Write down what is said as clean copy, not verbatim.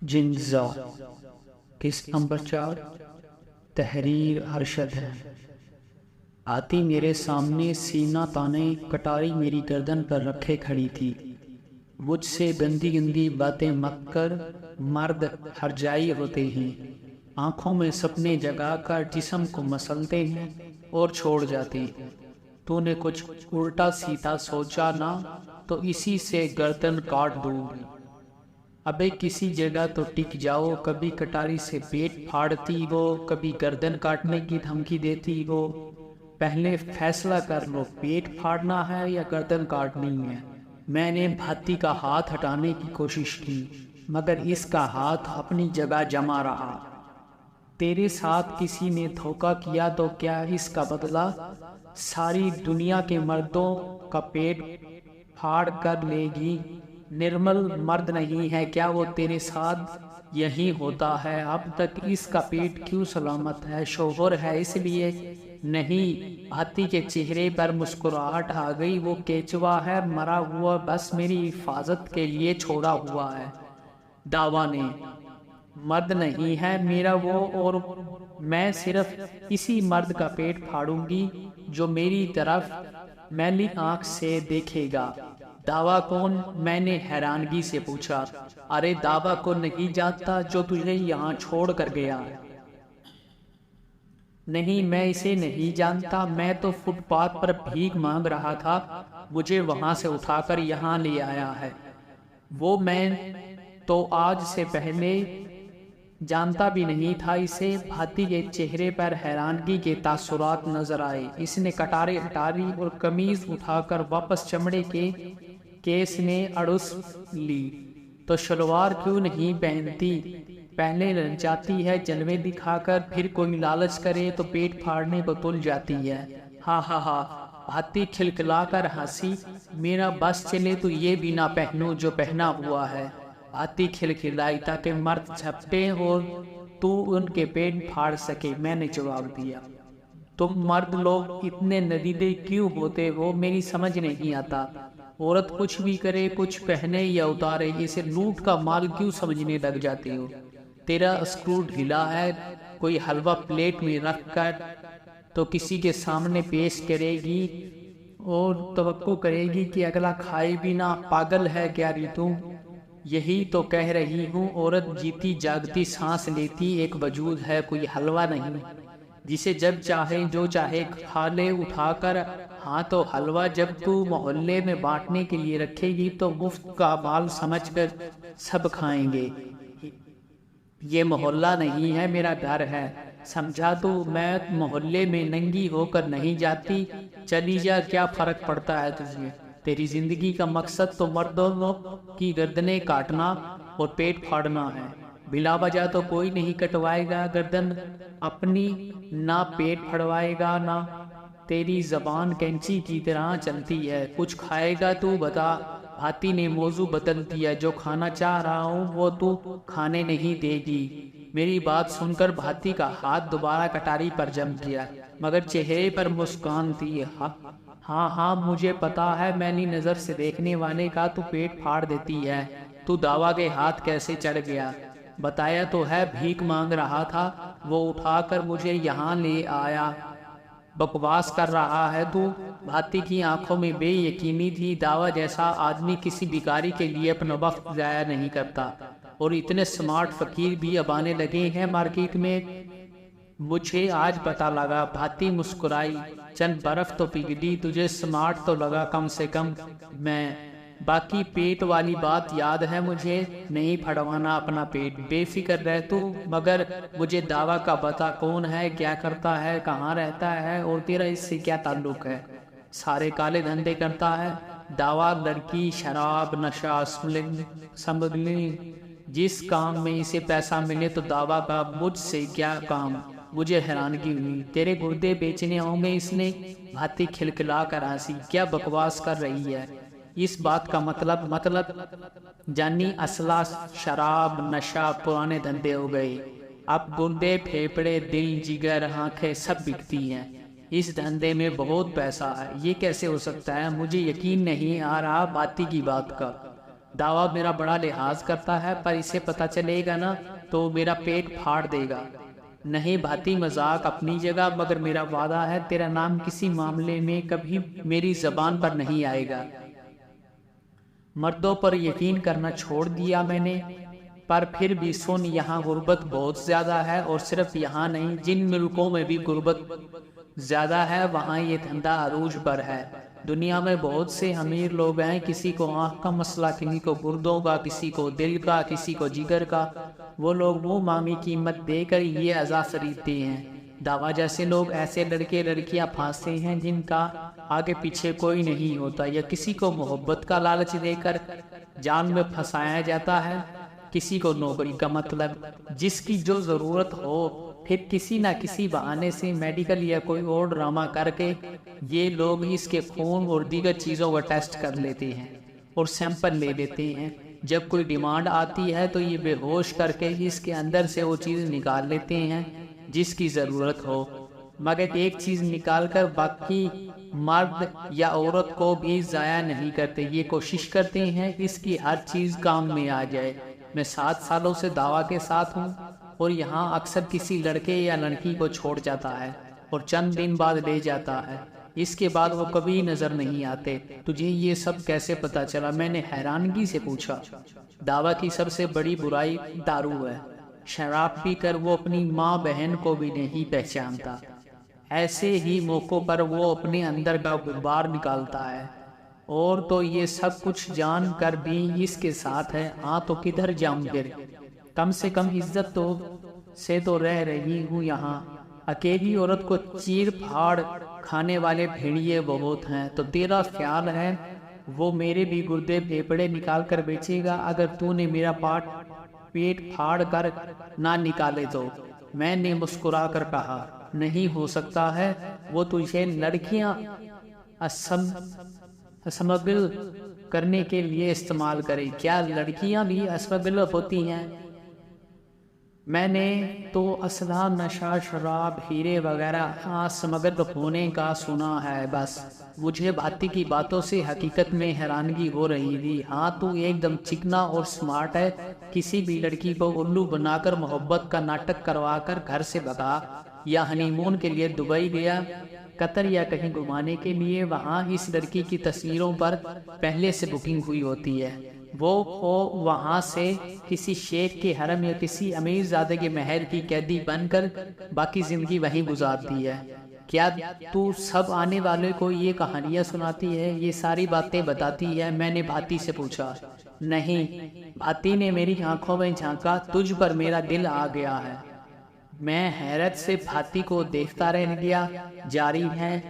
جنزا قسط نمبر 4 تحریر ارشد ہے۔ آتی میرے سامنے سینہ تانے کٹاری میری گردن پر رکھے کھڑی تھی۔ مجھ سے گندی گندی باتیں مت کر، مرد ہرجائی ہوتے ہیں، آنکھوں میں سپنے جگا کر جسم کو مسلتے ہیں اور چھوڑ جاتے ہیں۔ تو نے کچھ الٹا سیدھا سوچا نہ تو اسی سے گردن کاٹ دوں گی۔ ابے کسی جگہ تو ٹک جاؤ، کبھی کٹاری سے پیٹ پھاڑتی ہو، کبھی گردن کاٹنے کی دھمکی دیتی ہو۔ پہلے فیصلہ کر لو، پیٹ پھاڑنا ہے یا گردن کاٹنی ہے۔ میں نے بھاتی کا ہاتھ ہٹانے کی کوشش کی، مگر اس کا ہاتھ اپنی جگہ جمع رہا۔ تیرے ساتھ کسی نے دھوکہ کیا تو کیا اس کا بدلہ ساری دنیا کے مردوں کا پیٹ پھاڑ کر لے گی؟ نرمل مرد نہیں ہے کیا وہ تیرے ساتھ؟ یہی ہوتا ہے۔ اب تک اس کا پیٹ کیوں سلامت ہے؟ شوہر ہے اس لیے نہیں۔ بھاتی کے چہرے پر مسکراہٹ آ گئی۔ وہ کیچوا ہے، مرا ہوا، بس میری حفاظت کے لیے چھوڑا ہوا ہے۔ داوا نے مرد نہیں ہے میرا وہ، اور میں صرف اسی مرد کا پیٹ پھاڑوں گی جو میری طرف میلی آنکھ سے دیکھے گا۔ داوا کون؟ میں نے حیرانگی سے پوچھا۔ ارے داوا کو نہیں جانتا جو تجھے یہاں چھوڑ کر گیا؟ نہیں، میں اسے نہیں جانتا۔ میں تو فٹ پاتھ پر بھیک مانگ رہا تھا، مجھے وہاں سے اٹھا کر یہاں لے آیا ہے وہ۔ میں تو آج سے پہلے جانتا بھی نہیں تھا اسے۔ بھاتی کے چہرے پر حیرانگی کے تاثرات نظر آئے۔ اس نے کٹاریں ہٹاری اور قمیض اٹھا کر واپس چمڑے کے کیس میں اڑس لی۔ تو شلوار کیوں نہیں پہنتی؟ پہلے للچاتی ہے جلوے دکھا کر، پھر کوئی لالچ کرے تو پیٹ پھاڑنے کو تل جاتی ہے۔ ہاں ہاں ہاں، بھاتی کھلکھلا کر ہنسی۔ میرا بس چلے تو یہ بھی نہ پہنوں جو پہنا ہوا ہے۔ بھاتی کھلکھلائی تاکہ مرد جھپٹے اور تو ان کے پیٹ پھاڑ سکے۔ میں نے جواب دیا، تم مرد لوگ اتنے ندیدے کیوں ہوتے ہو؟ میری سمجھ نہیں آتا۔ عورت کچھ بھی کرے، کچھ پہنے یا اتارے، اسے لوٹ کا مال کیوں سمجھنے لگ جاتے ہو؟ تیرا اسکرو ڈھیلا ہے، کوئی حلوہ پلیٹ میں رکھ کر تو کسی کے سامنے پیش کرے گی اور توقع کرے گی کہ اگلا کھائے بھی نہ۔ پاگل ہے کیا رے تم؟ یہی تو کہہ رہی ہوں، عورت جیتی جاگتی سانس لیتی ایک وجود ہے، کوئی حلوہ نہیں جسے جب چاہے جو چاہے کھا لے اٹھا کر۔ ہاں تو حلوہ جب تو محلے میں بانٹنے کے لیے رکھے گی تو مفت کا مال سمجھ کر سب کھائیں گے۔ یہ محلہ نہیں ہے، میرا گھر ہے، سمجھا؟ تو میں محلے میں ننگی ہو کر نہیں جاتی، چلی جا، کیا فرق پڑتا ہے تجھے؟ تیری زندگی کا مقصد تو مردوں کی گردنیں کاٹنا اور پیٹ پھاڑنا ہے۔ بلا وجہ تو کوئی نہیں کٹوائے گا گردن اپنی، نہ پیٹ پھڑوائے گا، نہ تیری زبان کینچی کی طرح چلتی ہے۔ کچھ کھائے گا تو بتا۔ بھاتی نے موضوع بدل دیا۔ جو کھانا چاہ رہا ہوں وہ تو کھانے نہیں دے گی۔ میری بات سن کر بھاتی کا ہاتھ دوبارہ کٹاری پر جم گیا، مگر چہرے پر مسکان تھی۔ ہاں ہاں مجھے پتا ہے، میری نظر سے دیکھنے والے کا تو پیٹ پھاڑ دیتی ہے۔ تو داوا کے ہاتھ کیسے چڑھ گیا؟ بتایا تو ہے، بھیک مانگ رہا تھا، وہ اٹھا کر مجھے یہاں لے آیا۔ بکواس کر رہا ہے تو؟ بھاتی کی آنکھوں میں بے یقینی تھی۔ داوا جیسا آدمی کسی بھکاری کے لیے اپنا وقت ضائع نہیں کرتا، اور اتنے سمارٹ فقیر بھی اب آنے لگے ہیں مارکیٹ میں، مجھے آج پتہ لگا۔ بھاتی مسکرائی۔ چند برف تو پگھلی، تجھے سمارٹ تو لگا کم سے کم۔ میں باقی پیٹ والی بات یاد ہے مجھے، نہیں پھڑوانا اپنا پیٹ، بے فکر رہ تو۔ مگر مجھے داوا کا بتا، کون ہے، کیا کرتا ہے، کہاں رہتا ہے، اور تیرا اس سے کیا تعلق ہے؟ سارے کالے دھندے کرتا ہے داوا، لڑکی، شراب، نشہ، سمگلنگ، جس کام میں اسے پیسہ ملے۔ تو داوا کا مجھ سے کیا کام؟ مجھے حیرانگی ہوئی۔ تیرے گردے بیچنے ہوں گے اس نے؟ بھاتی کھلکھلا کر ہنسی۔ کیا بکواس کر رہی ہے؟ اس بات کا مطلب جانی اسلحہ، شراب، نشہ، پرانے دھندے ہو گئے۔ اب گردے، پھیپھڑے، دل، جگر، آنکھیں سب بکتی ہیں۔ اس دھندے میں بہت پیسہ ہے۔ یہ کیسے ہو سکتا ہے؟ مجھے یقین نہیں آ رہا بھاتی کی بات کا۔ داوا میرا بڑا لحاظ کرتا ہے، پر اسے پتہ چلے گا نا تو میرا پیٹ پھاڑ دے گا۔ نہیں بھاتی، مذاق اپنی جگہ، مگر میرا وعدہ ہے تیرا نام کسی معاملے میں کبھی میری زبان پر نہیں آئے گا۔ مردوں پر یقین کرنا چھوڑ دیا میں نے، پر پھر بھی سن، یہاں غربت بہت زیادہ ہے، اور صرف یہاں نہیں، جن ملکوں میں بھی غربت زیادہ ہے وہاں یہ دھندا عروج پر ہے۔ دنیا میں بہت سے امیر لوگ ہیں، کسی کو آنکھ کا مسئلہ، کسی کو گردوں کا، کسی کو دل کا، کسی کو جگر کا۔ وہ لوگ وہ مانگی قیمت دے کر یہ اعضاء خریدتے ہیں۔ داوا جیسے لوگ ایسے لڑکے لڑکیاں پھانستے ہیں جن کا آگے پیچھے کوئی نہیں ہوتا، یا کسی کو محبت کا لالچ دے کر جان میں پھنسایا جاتا ہے، کسی کو نوکری کا مطلب، جس کی جو ضرورت ہو، پھر کسی نہ کسی بہانے سے میڈیکل یا کوئی اور ڈرامہ کر کے یہ لوگ اس کے خون اور دیگر چیزوں کا ٹیسٹ کر لیتے ہیں اور سیمپل لے لیتے ہیں۔ جب کوئی ڈیمانڈ آتی ہے تو یہ بے ہوش کر کے اس کے اندر سے وہ چیز نکال لیتے ہیں جس کی ضرورت ہو، مگر ایک چیز نکال کر باقی مرد یا عورت کو بھی ضائع نہیں کرتے۔ یہ کوشش کرتے ہیں اس کی ہر چیز کام میں آ جائے۔ میں 7 سالوں سے دعویٰ کے ساتھ ہوں، اور یہاں اکثر کسی لڑکے یا لڑکی کو چھوڑ جاتا ہے اور چند دن بعد لے جاتا ہے، اس کے بعد وہ کبھی نظر نہیں آتے۔ تجھے یہ سب کیسے پتا چلا؟ میں نے حیرانگی سے پوچھا۔ دعویٰ کی سب سے بڑی برائی دارو ہے۔ شراب پی کر وہ اپنی ماں بہن کو بھی نہیں پہچانتا۔ ایسے ہی موقعوں پر وہ اپنے اندر کا غبار نکالتا ہے، اور تو یہ سب کچھ جان کر بھی اس کے ساتھ ہے۔ ہاں تو کدھر جاؤں پھر؟ کم سے کم عزت سے تو رہ رہی ہوں یہاں۔ اکیلی عورت کو چیر پھاڑ کھانے والے بھیڑیے بہت ہیں، تو تیرا خیال ہے وہ میرے بھی گردے پھیپھڑے نکال کر بیچے گا اگر تو نے میرا پیٹ پھاڑ کر نہ نکالے تو؟ میں نے مسکرا کر کہا، نہیں ہو سکتا ہے وہ تجھے لڑکیاں اسمگل کرنے کے لیے استعمال کرے۔ کیا لڑکیاں بھی اسمگل ہوتی ہیں؟ میں نے تو اسلحہ، نشہ، شراب، ہیرے وغیرہ اسمگل ہونے کا سنا ہے بس۔ مجھے بھاتی کی باتوں سے حقیقت میں حیرانگی ہو رہی تھی۔ ہاں تو ایک دم چکنا اور سمارٹ ہے۔ کسی بھی لڑکی کو الو بنا کر محبت کا ناٹک کروا کر گھر سے بھگا، یا ہنی مون کے لیے دبئی گیا، قطر یا کہیں گھمانے کے لیے، وہاں اس لڑکی کی تصویروں پر پہلے سے بکنگ ہوئی ہوتی ہے۔ وہ وہاں سے کسی شیخ کے حرم یا کسی امیر زادے کے محل کی قیدی بن کر باقی زندگی وہیں گزارتی ہے۔ کیا تو سب آنے والے کو یہ کہانیاں سناتی ہے، یہ ساری باتیں بتاتی ہے؟ میں نے بھاتی سے پوچھا۔ نہیں، بھاتی نے میری آنکھوں میں جھانکا، تجھ پر میرا دل آ گیا ہے۔ میں حیرت سے بھاتی کو دیکھتا رہ گیا۔ جاری ہے،